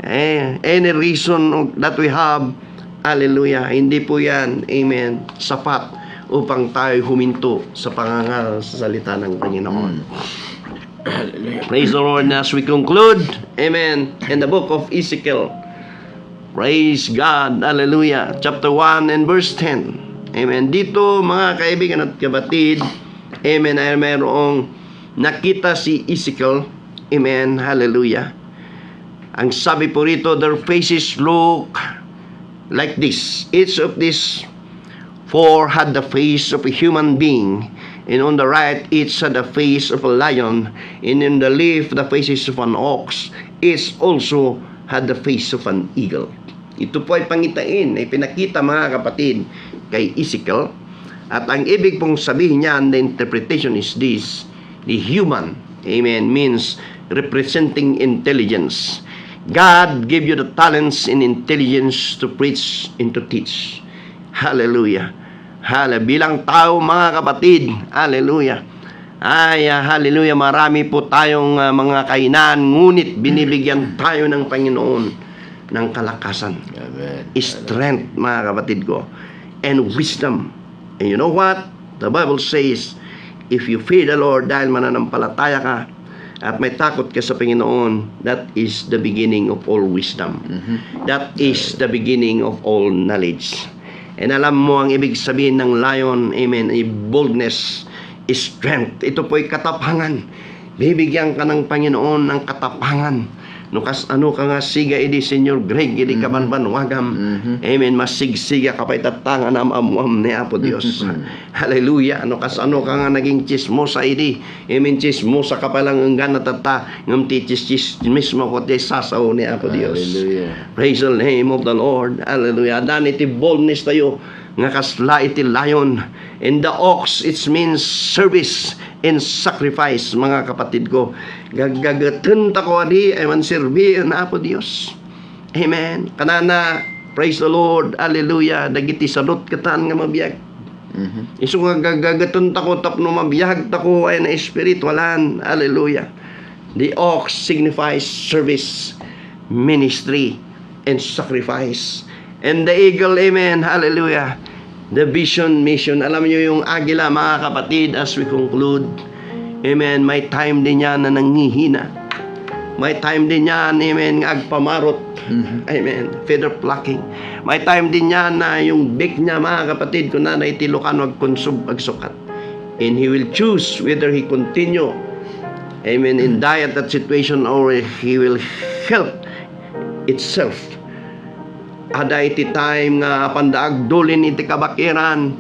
Any reason that we have, hallelujah, hindi po yan, amen, sapat upang tayo huminto sa pangangaral sa salita ng Panginoon. Praise the Lord. As we conclude, amen, in the book of Ezekiel, praise God, hallelujah, chapter 1 and verse 10, amen. Dito, mga kaibigan at kapatid, amen, ay mayroong nakita si Ezekiel, amen, hallelujah. Ang sabi po rito, their faces look like this. Each of these four had the face of a human being, and on the right each had the face of a lion, and in the left the faces of an ox. Each also had the face of an eagle. Ito po ay pangitain, ay pinakita mga kapatid kay Ezekiel. At ang ibig pong sabihin niyan, the interpretation is this: the human, amen, means representing intelligence. God gave you the talents and intelligence to preach and to teach. Hallelujah. Hallelujah. Bilang tao mga kapatid, hallelujah. Hallelujah. Marami po tayong mga kainan, ngunit binibigyan tayo ng Panginoon ng kalakasan, Amen. strength, mga kapatid ko, and wisdom. And you know what? The Bible says, if you fear the Lord, dahil mananampalataya ka at may takot ka sa Panginoon, that is the beginning of all wisdom. That is the beginning of all knowledge. And alam mo ang ibig sabihin ng lion, amen, ay boldness, strength. Ito po ay katapangan. Bibigyan ka ng Panginoon ng katapangan. Nukas ano ka nga siga idi Senyor Greg idi kabanbanwagam. Amen. Masigsiga ka pa'y tatangan amuam ni Apo Dios. Hallelujah. Nukas ano ka nga naging chismosa idi. Amen. Chismosa ka palang enggan natata ngam ti chis mismo ko ti sasaw ni Apo Dios. Hallelujah. Praise the name of the Lord. Hallelujah. Dan iti boldness tayo nga kasla iti lion. And the ox, it means service and sacrifice, mga kapatid ko. Gagagatan ta ko adi ay man serbi na Apo Dios. Amen. Kanana, praise the Lord. Hallelujah. Dagiti sadot katan nga mabiyag. Isu nga gagagatan ta ko tapno mabiyag ta ko ay na espiritualan. Hallelujah. The ox signifies service, ministry, and sacrifice. And the eagle, amen, hallelujah, the vision, mission. Alam niyo yung agila, mga kapatid, as we conclude, amen, may time din yan na nangihina. May time din yan, amen, agpamarot, amen, feather plucking. May time din yan na yung beak niya, mga kapatid, kung na naitilukan, wag konsub, agsukat. And he will choose whether he continue, amen, in diet that situation, or he will help itself. Ada iti time nga pandaag dulin iti kabakiran,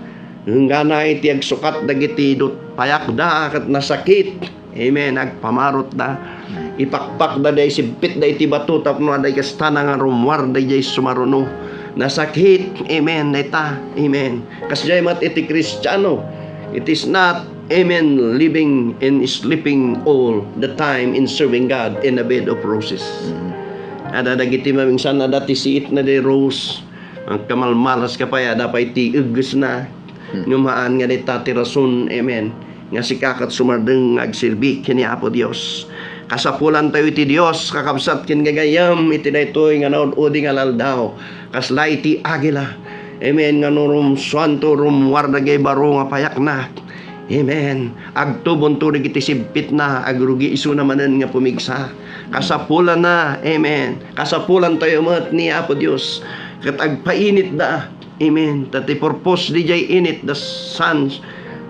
nga na iti agsukat dagiti dut payak da kat nasakit, amen, agpamarot da, ipakpak da day sibpit da iti bato tapno aday kastana nga rumwar da jay sumaruno, nasakit, amen, dayta, amen. Kasjay mat iti Kristiyano, it is not, amen, living and sleeping all the time in serving God in a bed of roses. Ada dagiti mamingsan na dati siit na de rose, ang kamalmalas ka pa ya dapay ti ugos na ngumaan nga di tati rason, amen, nga si kakat sumardeng agsilbi kini Apo Dios. Kasapulan tayo iti Dios, kakabsat kin gagayam iti daytoy nga naud-udi nga laldaw, kasla iti agila, amen, nga nurum swanto rum wardagay baro nga payak na, amen, agtubon turig iti sibpit na, agrugi isu namanen nga pumigsa. Kasapulan na, amen, kasapulan tayo mat ni Apo Dios, kat agpainit da, amen, tati purpose di jay init the sun's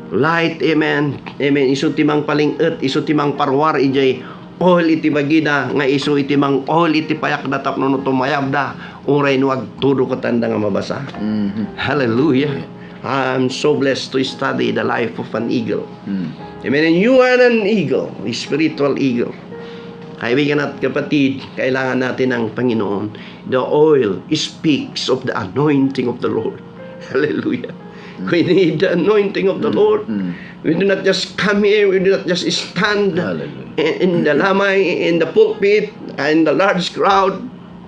light, amen, amen, isu timang palinget, isu timang parwar ijay oil iti bagida, nga isu iti mang oil iti payak da tapno no tumayab da, uray no agtudo katanda nga mabasa. Hallelujah. I'm so blessed to study the life of an eagle. Amen. And you are an eagle, a spiritual eagle. Kaibigan at kapatid, kailangan natin ng Panginoon. The oil speaks of the anointing of the Lord. Hallelujah. We need the anointing of the Lord. We do not just come here, we do not just stand in the lamay, in the pulpit, in the large crowd,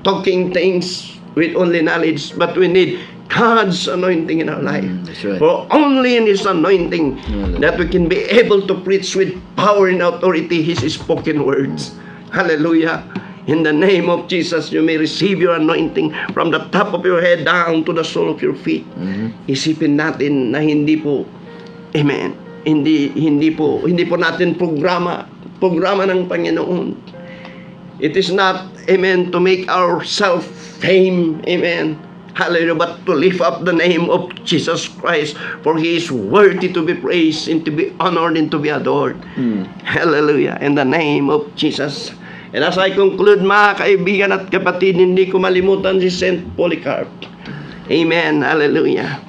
talking things with only knowledge, but we need God's anointing in our life. That's right. For only in His anointing that we can be able to preach with power and authority His spoken words. Hallelujah. In the name of Jesus, you may receive your anointing from the top of your head down to the sole of your feet. Isipin natin na hindi po, amen, hindi po natin programa ng Panginoon. It is not, amen, to make ourselves fame, amen, hallelujah, but to lift up the name of Jesus Christ, for He is worthy to be praised and to be honored and to be adored. Hallelujah, in the name of Jesus. And as I conclude, mga kaibigan at kapatid, hindi ko malimutan si Saint Polycarp. Amen. Hallelujah.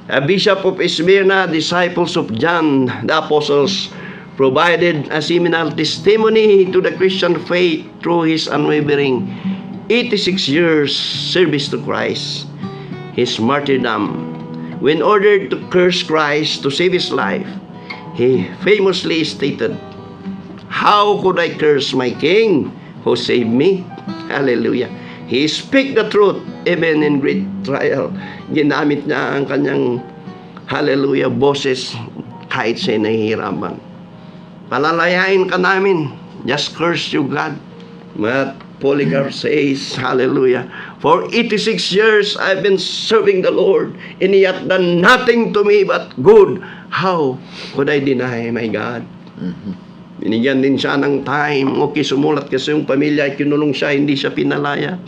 A Bishop of Smyrna, disciples of John the Apostles, provided a seminal testimony to the Christian faith through his unwavering 86 years service to Christ. His martyrdom. When ordered to curse Christ to save his life, he famously stated, "How could I curse my King who saved me?" Hallelujah. He speak the truth even in great trial. Ginamit niya ang kanyang hallelujah boses kahit siya nahihirapan. Palalayain ka namin. Just curse you, God. But Polycarp says, hallelujah, for 86 years I've been serving the Lord, and he hath done nothing to me but good. How could I deny my God? Binigyan din siya ng time. Okay, sumulat kasi yung pamilya, kinulong siya, hindi siya pinalaya.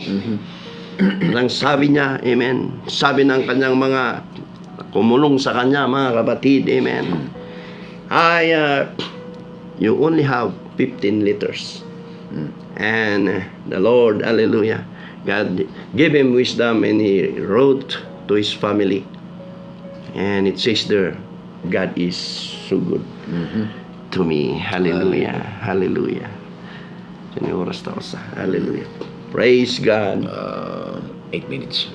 Ang sabi niya, amen, sabi ng kanyang mga kumulong sa kanya, mga kapatid, amen, you only have 15 liters. And the Lord, hallelujah, God gave him wisdom, and he wrote to his family. And it says there, God is so good to me. Hallelujah. Hallelujah. Hallelujah. Praise God. 8 minutes.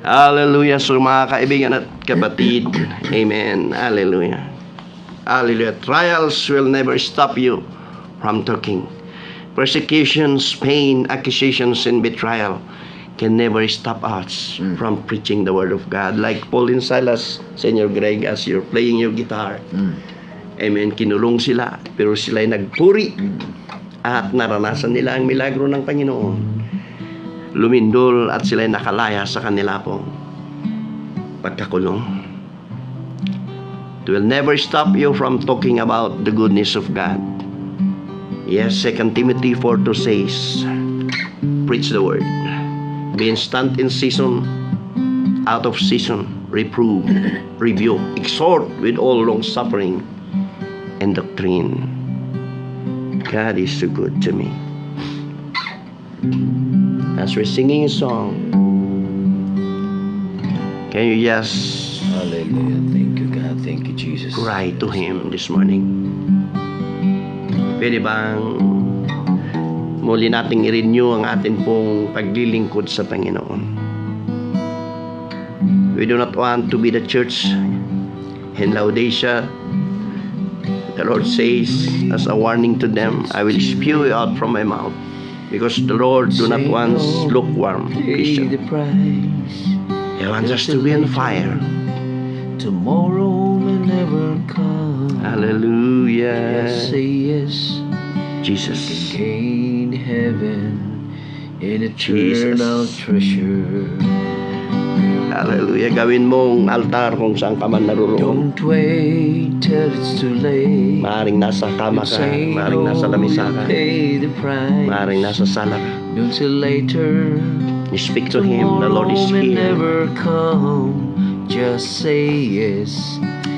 Hallelujah. So mga kaibigan at kapatid, amen. Hallelujah. Hallelujah. Trials will never stop you from talking. Persecutions, pain, accusations, and betrayal can never stop us from preaching the Word of God. Like Paul and Silas, Senior Greg, as you're playing your guitar. Amen. Kinulong sila, pero sila'y nagpuri. At naranasan nila ang milagro ng Panginoon. Lumindol at sila'y nakalaya sa kanila pong pagkakulong. It will never stop you from talking about the goodness of God. Yes, 2 Timothy 4:2 says, preach the word. Be instant in season, out of season, reprove, rebuke, exhort with all long suffering and doctrine. God is so good to me. As we're singing a song, can you just Hallelujah. Thank you, God. Thank you, Jesus. cry to Him this morning? Pwede bang muli nating i-renew ang atin pong paglilingkod sa Panginoon? We do not want to be the church in Laodicea. The Lord says, as a warning to them, I will spew you out from my mouth. Because the Lord do not want lukewarm Christian. He wants us to be on fire. Tomorrow may never come. Hallelujah. Yes, say yes. Jesus. Gain heaven in eternal treasure. Hallelujah. Gawin mong altar kung saan ka man naroon. Don't wait till it's too late. Maaaring nasa kama ka, Say maaaring nasa no, lamisa ka, you'll pay the price. maaaring nasa sala ka. Don't till later. You speak to Him. The Lord is Tomorrow may here. never come. Just say yes.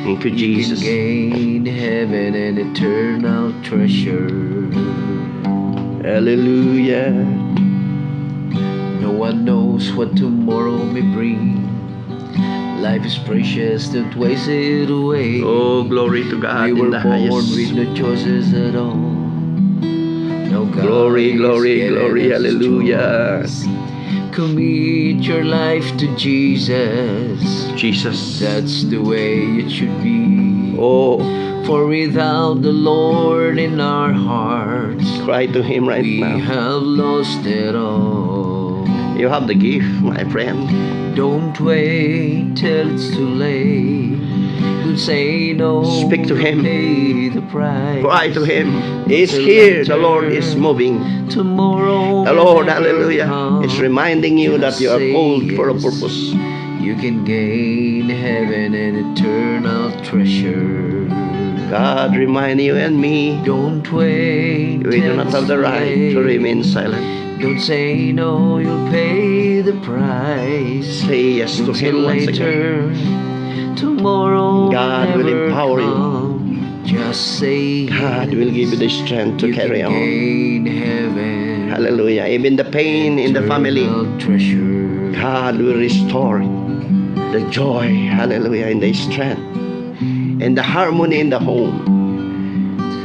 Thank you, You Jesus. can gain heaven and eternal treasure. Hallelujah. No one knows what tomorrow may bring. Life is precious, don't waste it away. Oh, glory to God We in were the born highest. with no choices at all. No God Glory, is glory, given glory. us Hallelujah. choice. Commit your life to Jesus. Jesus. That's the way it should be. Oh, For without the Lord in our hearts, cry to Him right we now. have lost it all. You have the gift, my friend. Don't wait till it's too late. Don't say no. Speak to Him. Pay the price. Cry to Him. He's here. The Lord is moving. Tomorrow. The Lord, may never hallelujah, come. is reminding you that you are Say called for a yes. purpose. You can gain heaven and eternal treasure. God remind you and me, Don't wait. we do till not have the it's right to late. remain silent. Don't say no, you'll pay the price. Say yes to Till Him once again. later, tomorrow God will never empower you. come. Just say God will give you the strength to you carry can on. gain heaven. Hallelujah. Even the pain in the family, Eternal treasure. God will restore it. the joy, hallelujah, and the strength, and the harmony in the home.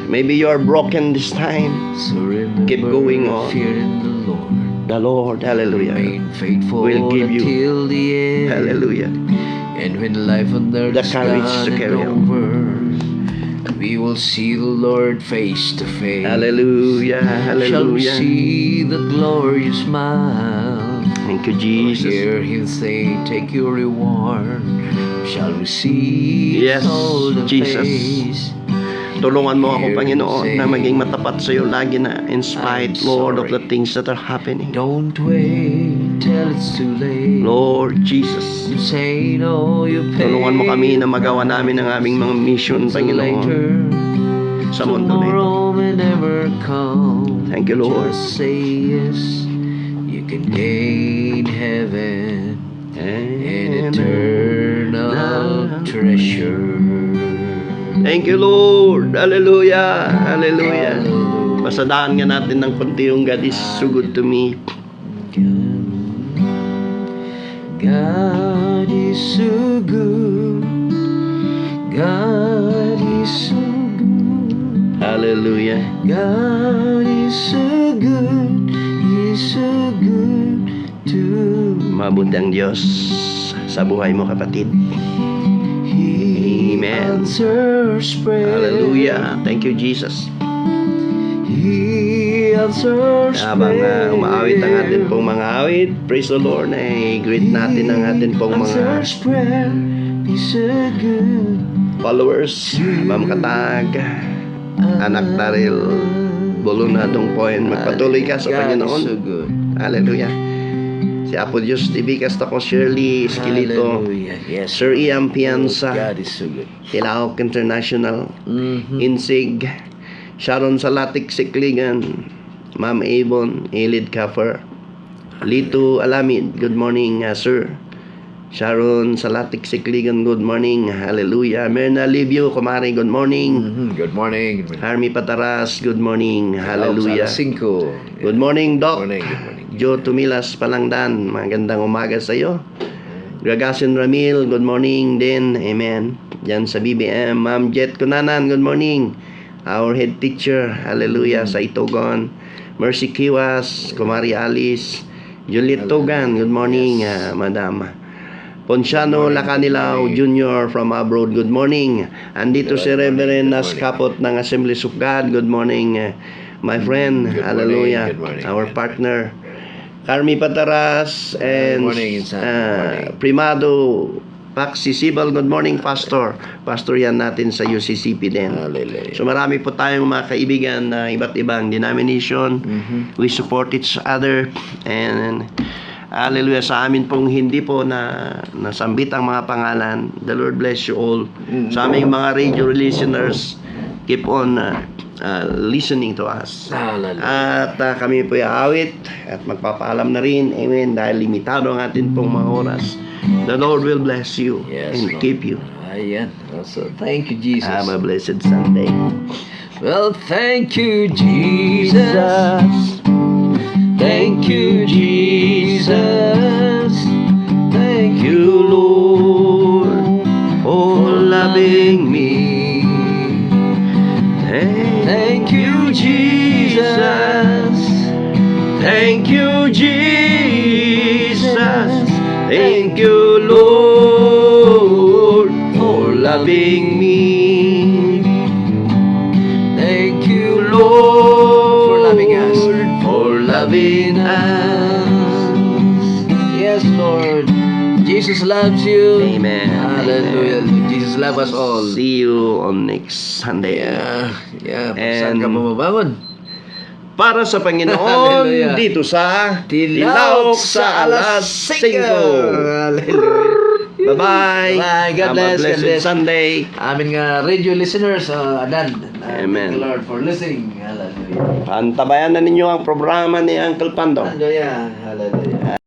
Maybe you are broken this time. So remember, Keep going on. fear in the Lord. The Lord, hallelujah, Remain faithful will give you, until the end. hallelujah, And when life on earth the is courage done to and carry on. over, we will see the Lord face to face. Hallelujah, Shall we hallelujah. see the glorious smile? Thank you, Or Jesus. hear Him say, "Take your reward." Shall we see Yes, His golden Jesus. face? Tulungan mo ako, Panginoon, na maging matapat sa iyo lagi na in spite, I'm Lord, of the sorry. things that are happening. Don't wait till it's too late. Lord Jesus, You say no, you pay. tulungan mo kami na magawa namin ang aming mga mission, So Panginoon, later, sa mundo na ito. tomorrow may never come. Thank you, Lord. Just say yes, you can gain heaven, an eternal treasure. Thank you, Lord. Hallelujah. Hallelujah. Pasadaan nga natin ng konti yung God is so good to me. God is so good. God is so good. Hallelujah. God is so good. He's so good to Mabuti ang Diyos sa buhay mo, kapatid. He Amen. answers prayer. Hallelujah. Thank you, Jesus. He answers Habang prayer. umaawit ang atin pong mga awit, praise the Lord, greet natin ang atin pong mga Answers prayer. He's so good. followers. Ma'am Katag, Anak Daril, Bolonadong Point. Magpatuloy ka sa God is so Panginoon. good. Hallelujah. Si Apo Diyos TV, kasta ko Shirley Esquilito, Hallelujah. Yes. Sir Ian Pianza, God is so good. Tilaok International, Mhm. Insig, Sharon Salatik Sikligan, Ma'am Avon, Elid Kaffer, Lito Alamid, good morning, sir. Sharon Salatik Sikligan, good morning, hallelujah. Merna Livio, kumari, good morning. Mhm. Good morning. Good morning. Harmy Pataras, good morning, hallelujah. Alas 5. Good morning, Doc. Good morning. Good morning. Joe Tumilas, Palangdan, magandang umaga sa iyo. Gagasin Ramil, good morning din, amen. Diyan sa BBM, Ma'am Jet Kunanan, good morning. Our head teacher, hallelujah, sa Itogon. Mercy Kiwas, Kumari Alice, Juliet Togan, good morning, Madam. Ponciano Lacanilaw Jr. from abroad, good morning. Andito si Reverend Nas Kapot ng Assemblies of God, good morning, my friend, Good morning, hallelujah. good morning. Our partner, Carmi Pataras, and morning, Insan. Good morning. Primado Paxi Sibal, good morning, Pastor. Pastor yan natin sa UCCP din. Hallelujah. So marami po tayong mga kaibigan na iba't ibang denomination. We support each other, and hallelujah, sa amin pong hindi po na nasambit ang mga pangalan. The Lord bless you all. Sa aming mga radio listeners, keep on listening to us. Hallelujah. At kami po awit at magpapaalam na rin, amen, dahil limitado ang atin pong mga oras. The Lord will bless you Yes, and Lord. keep you. Ayan. So, thank you, Jesus. Have a blessed Sunday. Well, thank you, Jesus. Thank you, Jesus. Thank you, Lord, for loving me. Thank you, Jesus. Thank you, Jesus. Thank you, Lord, for loving me. Thank you, Lord, for loving us. For loving us. Yes, Lord. Jesus loves you. Amen. Hallelujah. Jesus loves us all. See you on next Sunday. Yeah. And- Saan ka bumabangon? Para sa Panginoon, Hallelujah. dito sa Tilaok sa alas 5. Hallelujah. Bye-bye. Bye. God Have bless. a blessed God bless. Sunday. Amin nga radio listeners, Adan. Amen. Thank you, Lord, for listening. Hallelujah. Antabayan na ninyo ang programa ni Uncle Pando. Hallelujah. Hallelujah.